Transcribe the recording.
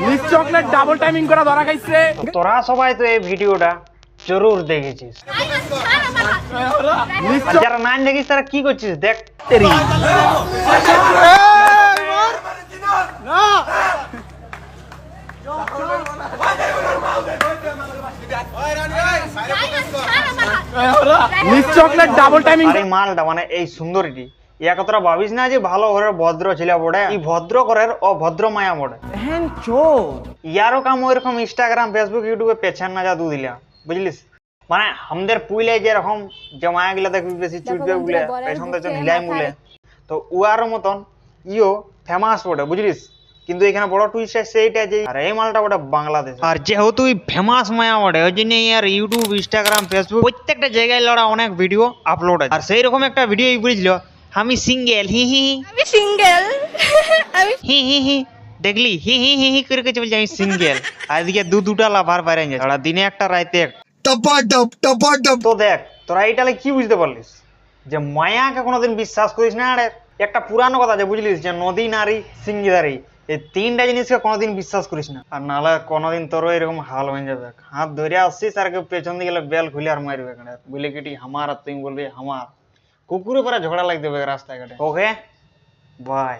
Miss chocolate double timing করা ধরা খাইছে। তোরা সবাই তো এই ভিডিওটা জরুর দেখেছিস, আর যারা নাই দেখিস তারা কি করছিস দেখ। তেরি মিস চকলেট ডাবল টাইমিং। আর এই মালটা মানে এই সুন্দরীটি ইয়া কথাটা ভাবিস না যে ভালো ঘরের ভদ্র ছেলে বটে, এই ভদ্র ঘরের অভদ্র মায়া বটে। ইয়ারও কাম ওইরকম ইনস্টাগ্রাম ফেসবুক ইউটিউবে পেছান না যা দু দিলা বুঝলিস। মানে আমাদের পুইলে যেরকম যে মায়া গিলা দেখবি বেশি চুলবে বলে পেছন পেছন হিলাই মুলে, তো উয়ার মতন ইও ফেমাস বটে বুঝলিস। কিন্তু এখানে বড় টুইস্ট আছে এইটা যে আর এই মালটা বটে বাংলাদেশ, আর যেহেতু ফেমাস মায়া বটে ওই জন্য আর ইউটিউব ইনস্টাগ্রাম ফেসবুক প্রত্যেকটা জায়গায় লড়া অনেক ভিডিও আপলোড আছে। আর সেই রকম একটা ভিডিও বুঝলো আমি সিঙ্গেল হি হি আমি সিঙ্গেল আমি হি হি হি দেখলি হি হি হি হি করে বলছে আমি সিঙ্গেল, আর এদিকে দুটা লাভার বাইরে যাচ্ছে, ওরা দিনে একটা রাইতে একটা। তো দেখ তোরা এইটালে কি বুঝতে পারলিস যে মায়াকে কোনোদিন বিশ্বাস করিস না। আর একটা পুরানো কথা যে বুঝলিস যে নদী নারী সিঙ্গিদারি এই তিনটা জিনিসকে কোনোদিন বিশ্বাস করিস না, আর নাহলে কোনোদিন তোরও এরকম হাল হয়ে যাবে। হাত ধরে আসছিস আর কেউ পেছন দিয়ে গেলে বেল খুলে আর মারবে বুঝলে কি আমার, আর তুই বলবি আমার। কুকুরের পরে ঝগড়া লাগতে হবে রাস্তাঘাটে। Okay bye.